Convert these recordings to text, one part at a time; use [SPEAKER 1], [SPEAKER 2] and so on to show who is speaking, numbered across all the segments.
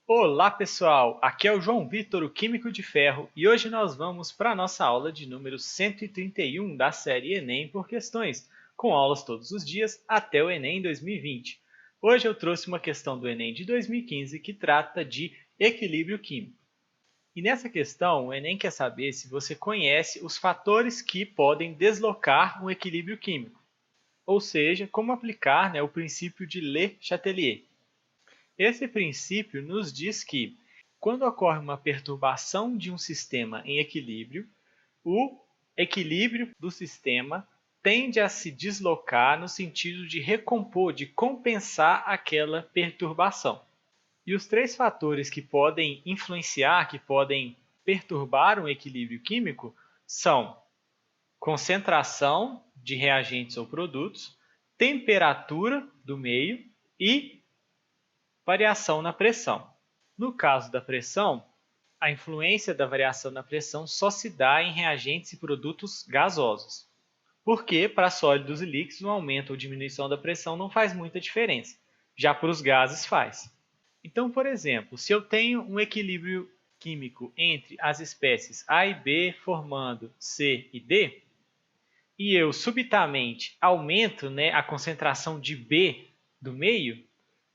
[SPEAKER 1] Olá pessoal, aqui é o João Vitor, o Químico de Ferro, e hoje nós vamos para a nossa aula de número 131 da série Enem por Questões, com aulas todos os dias até o Enem 2020. Hoje eu trouxe uma questão do Enem de 2015 que trata de equilíbrio químico. E nessa questão, o Enem quer saber se você conhece os fatores que podem deslocar um equilíbrio químico, ou seja, como aplicar, o princípio de Le Chatelier. Esse princípio nos diz que, quando ocorre uma perturbação de um sistema em equilíbrio, o equilíbrio do sistema tende a se deslocar no sentido de recompor, de compensar aquela perturbação. E os três fatores que podem influenciar, que podem perturbar um equilíbrio químico são concentração de reagentes ou produtos, temperatura do meio e variação na pressão. No caso da pressão, a influência da variação na pressão só se dá em reagentes e produtos gasosos, porque para sólidos e líquidos um aumento ou diminuição da pressão não faz muita diferença, já para os gases faz. Então, por exemplo, se eu tenho um equilíbrio químico entre as espécies A e B formando C e D, e eu subitamente aumento a concentração de B do meio,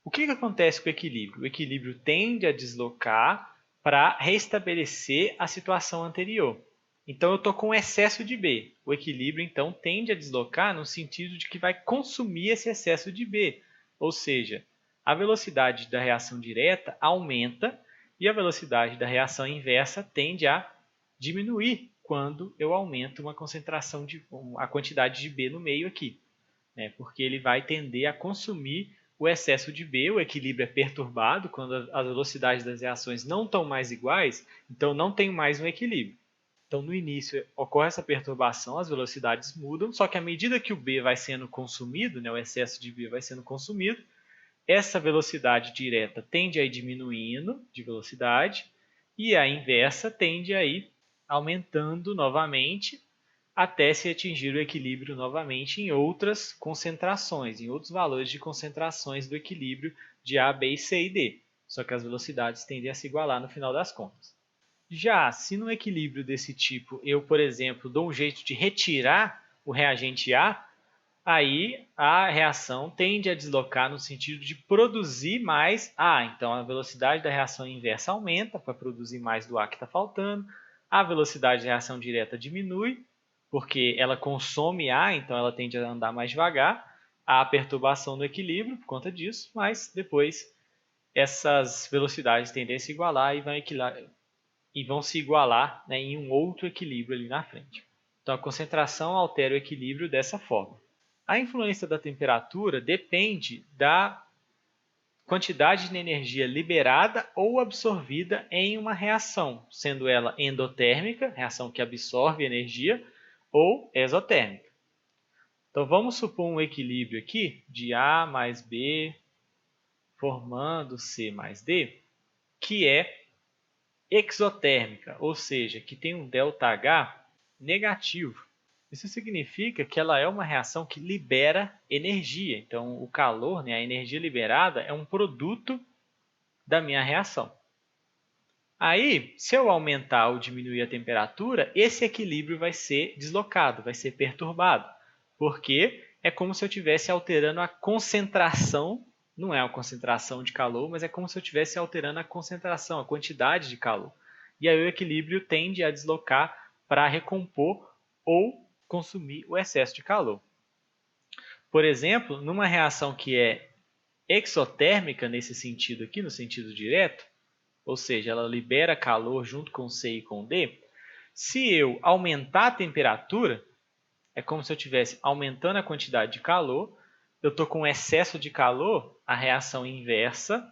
[SPEAKER 1] o que acontece com o equilíbrio? O equilíbrio tende a deslocar para restabelecer a situação anterior. Então, eu estou com excesso de B. O equilíbrio, então, tende a deslocar no sentido de que vai consumir esse excesso de B. Ou seja, a velocidade da reação direta aumenta e a velocidade da reação inversa tende a diminuir quando eu aumento uma concentração a quantidade de B no meio aqui, porque ele vai tender a consumir o excesso de B, o equilíbrio é perturbado quando as velocidades das reações não estão mais iguais, então não tem mais um equilíbrio. Então, no início, ocorre essa perturbação, as velocidades mudam, só que à medida que o B vai sendo consumido, o excesso de B vai sendo consumido, essa velocidade direta tende a ir diminuindo de velocidade e a inversa tende a ir aumentando novamente até se atingir o equilíbrio novamente em outras concentrações, em outros valores de concentrações do equilíbrio de A, B, C e D. Só que as velocidades tendem a se igualar no final das contas. Já se no equilíbrio desse tipo eu, por exemplo, dou um jeito de retirar o reagente A, aí a reação tende a deslocar no sentido de produzir mais A. Então, a velocidade da reação inversa aumenta para produzir mais do A que está faltando, a velocidade da reação direta diminui, porque ela consome A, então ela tende a andar mais devagar, há perturbação do equilíbrio por conta disso, mas depois essas velocidades tendem a se igualar e vão se igualar em um outro equilíbrio ali na frente. Então a concentração altera o equilíbrio dessa forma. A influência da temperatura depende da quantidade de energia liberada ou absorvida em uma reação, sendo ela endotérmica, reação que absorve energia, ou exotérmica. Então vamos supor um equilíbrio aqui de A mais B formando C mais D, que é exotérmica, ou seja, que tem um ΔH negativo. Isso significa que ela é uma reação que libera energia. Então, o calor, a energia liberada, é um produto da minha reação. Aí, se eu aumentar ou diminuir a temperatura, esse equilíbrio vai ser deslocado, vai ser perturbado, porque é como se eu estivesse alterando a concentração, não é a concentração de calor, mas é como se eu estivesse alterando a concentração, a quantidade de calor. E aí o equilíbrio tende a deslocar para recompor ou consumir o excesso de calor. Por exemplo, numa reação que é exotérmica nesse sentido aqui, no sentido direto, ou seja, ela libera calor junto com C e com D, se eu aumentar a temperatura, é como se eu estivesse aumentando a quantidade de calor, eu estou com excesso de calor, a reação inversa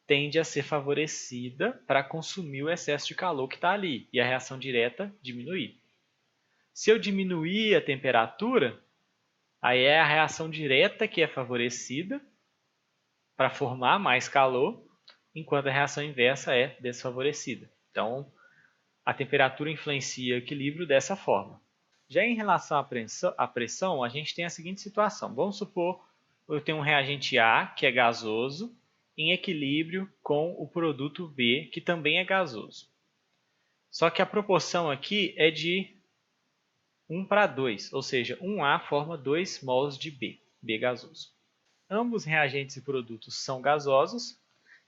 [SPEAKER 1] tende a ser favorecida para consumir o excesso de calor que está ali, e a reação direta diminuir. Se eu diminuir a temperatura, aí é a reação direta que é favorecida para formar mais calor, enquanto a reação inversa é desfavorecida. Então, a temperatura influencia o equilíbrio dessa forma. Já em relação à pressão, a gente tem a seguinte situação. Vamos supor que eu tenho um reagente A, que é gasoso, em equilíbrio com o produto B, que também é gasoso. Só que a proporção aqui é de 1:2, ou seja, 1A forma 2 mols de B gasoso. Ambos reagentes e produtos são gasosos,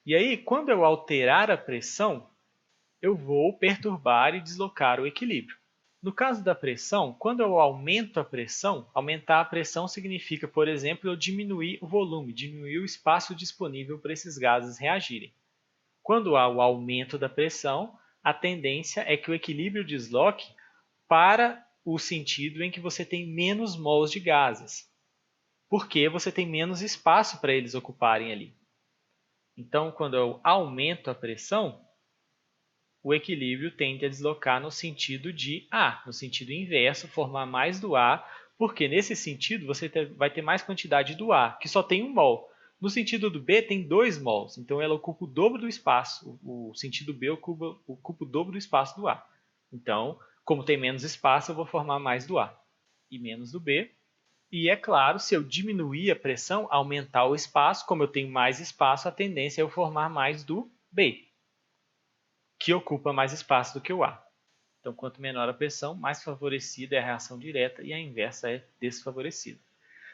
[SPEAKER 1] e aí, quando eu alterar a pressão, eu vou perturbar e deslocar o equilíbrio. No caso da pressão, quando eu aumento a pressão, aumentar a pressão significa, por exemplo, eu diminuir o volume, diminuir o espaço disponível para esses gases reagirem. Quando há o aumento da pressão, a tendência é que o equilíbrio desloque para o sentido em que você tem menos mols de gases, porque você tem menos espaço para eles ocuparem ali. Então, quando eu aumento a pressão, o equilíbrio tende a deslocar no sentido de A, no sentido inverso, formar mais do A, porque nesse sentido você vai ter mais quantidade do A, que só tem 1 mol. No sentido do B tem 2 mols, então ela ocupa o dobro do espaço. O sentido B ocupa o dobro do espaço do A. Então, como tem menos espaço, eu vou formar mais do A e menos do B. E é claro, se eu diminuir a pressão, aumentar o espaço, como eu tenho mais espaço, a tendência é eu formar mais do B, que ocupa mais espaço do que o A. Então, quanto menor a pressão, mais favorecida é a reação direta e a inversa é desfavorecida.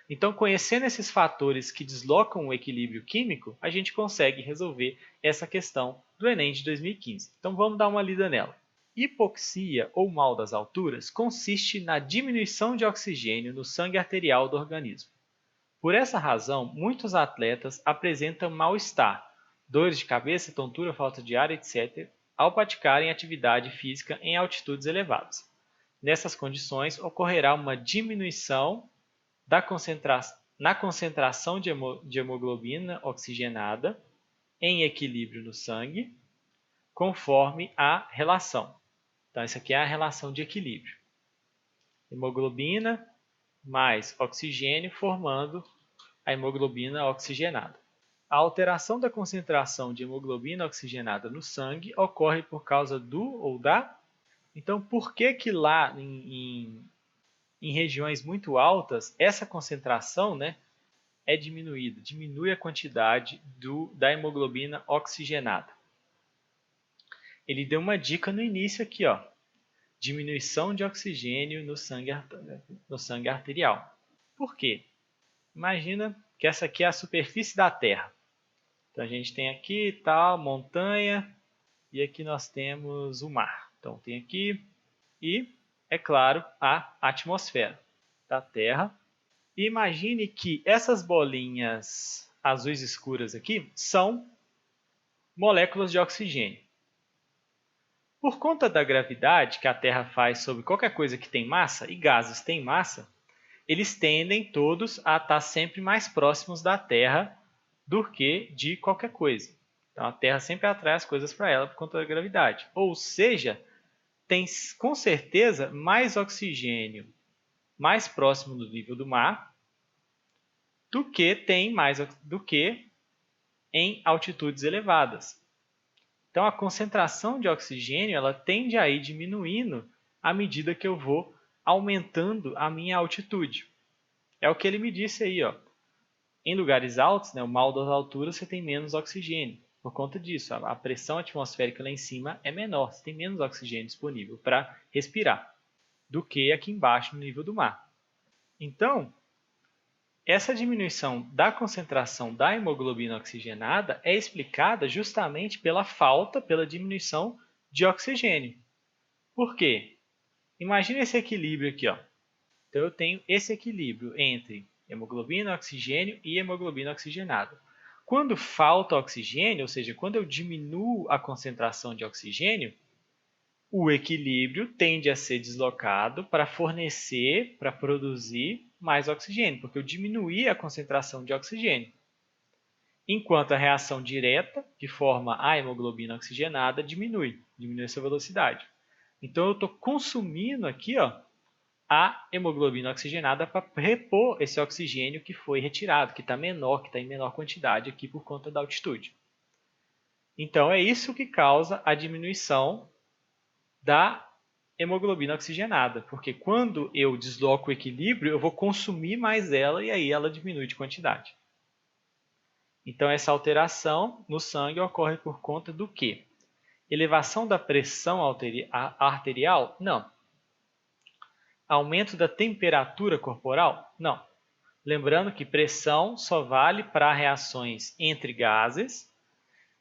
[SPEAKER 1] Então, conhecendo esses fatores que deslocam o equilíbrio químico, a gente consegue resolver essa questão do Enem de 2015. Então, vamos dar uma lida nela. Hipoxia ou mal das alturas consiste na diminuição de oxigênio no sangue arterial do organismo. Por essa razão, muitos atletas apresentam mal-estar, dores de cabeça, tontura, falta de ar, etc., ao praticarem atividade física em altitudes elevadas. Nessas condições, ocorrerá uma diminuição na concentração de hemoglobina oxigenada em equilíbrio no sangue, conforme a relação. Então, essa aqui é a relação de equilíbrio. Hemoglobina mais oxigênio formando a hemoglobina oxigenada. A alteração da concentração de hemoglobina oxigenada no sangue ocorre por causa do ou da... Então, por que lá em regiões muito altas, essa concentração, é diminuída? Diminui a quantidade da hemoglobina oxigenada. Ele deu uma dica no início aqui, ó. Diminuição de oxigênio no sangue arterial. Por quê? Imagina que essa aqui é a superfície da Terra. Então, a gente tem aqui tal, montanha, e aqui nós temos o mar. Então, tem aqui, e, é claro, a atmosfera da Terra. E imagine que essas bolinhas azuis escuras aqui são moléculas de oxigênio. Por conta da gravidade que a Terra faz sobre qualquer coisa que tem massa, e gases têm massa, eles tendem todos a estar sempre mais próximos da Terra do que de qualquer coisa. Então a Terra sempre atrai as coisas para ela por conta da gravidade. Ou seja, tem com certeza mais oxigênio mais próximo do nível do mar do que em altitudes elevadas. Então a concentração de oxigênio ela tende a ir diminuindo à medida que eu vou aumentando a minha altitude. É o que ele me disse aí, ó. Em lugares altos, o mal das alturas, você tem menos oxigênio. Por conta disso, a pressão atmosférica lá em cima é menor, você tem menos oxigênio disponível para respirar do que aqui embaixo no nível do mar. Então, essa diminuição da concentração da hemoglobina oxigenada é explicada justamente pela diminuição de oxigênio. Por quê? Imagina esse equilíbrio aqui, ó. Então eu tenho esse equilíbrio entre hemoglobina, oxigênio e hemoglobina oxigenada. Quando falta oxigênio, ou seja, quando eu diminuo a concentração de oxigênio, o equilíbrio tende a ser deslocado para fornecer, para produzir mais oxigênio, porque eu diminuí a concentração de oxigênio. Enquanto a reação direta, que forma a hemoglobina oxigenada, diminui essa velocidade. Então eu estou consumindo aqui, ó, a hemoglobina oxigenada para repor esse oxigênio que foi retirado, que está menor, que está em menor quantidade aqui por conta da altitude. Então é isso que causa a diminuição da hemoglobina oxigenada, porque quando eu desloco o equilíbrio, eu vou consumir mais ela e aí ela diminui de quantidade. Então, essa alteração no sangue ocorre por conta do quê? Elevação da pressão arterial? Não. Aumento da temperatura corporal? Não. Lembrando que pressão só vale para reações entre gases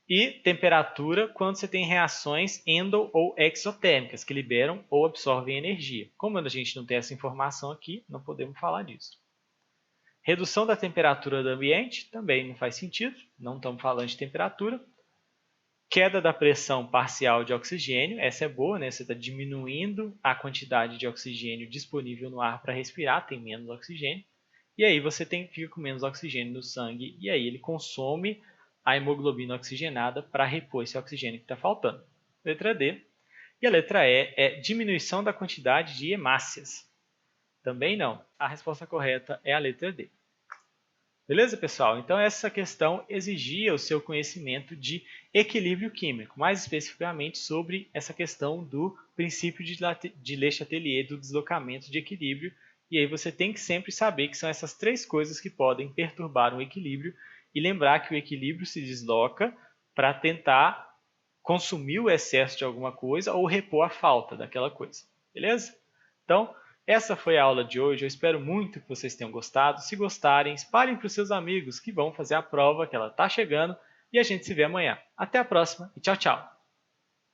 [SPEAKER 1] e temperatura quando você tem reações endo- ou exotérmicas, que liberam ou absorvem energia. Como a gente não tem essa informação aqui, não podemos falar disso. Redução da temperatura do ambiente também não faz sentido, não estamos falando de temperatura. Queda da pressão parcial de oxigênio, essa é boa, né? Você está diminuindo a quantidade de oxigênio disponível no ar para respirar, tem menos oxigênio. E aí você fica com menos oxigênio no sangue e aí ele consome a hemoglobina oxigenada para repor esse oxigênio que está faltando. Letra D. E a letra E é diminuição da quantidade de hemácias. Também não. A resposta correta é a letra D. Beleza, pessoal? Então, essa questão exigia o seu conhecimento de equilíbrio químico, mais especificamente sobre essa questão do princípio de Le Chatelier, do deslocamento de equilíbrio. E aí você tem que sempre saber que são essas três coisas que podem perturbar o equilíbrio e lembrar que o equilíbrio se desloca para tentar consumir o excesso de alguma coisa ou repor a falta daquela coisa. Beleza? Então, essa foi a aula de hoje, eu espero muito que vocês tenham gostado. Se gostarem, espalhem para os seus amigos que vão fazer a prova, que ela está chegando, e a gente se vê amanhã. Até a próxima e tchau, tchau!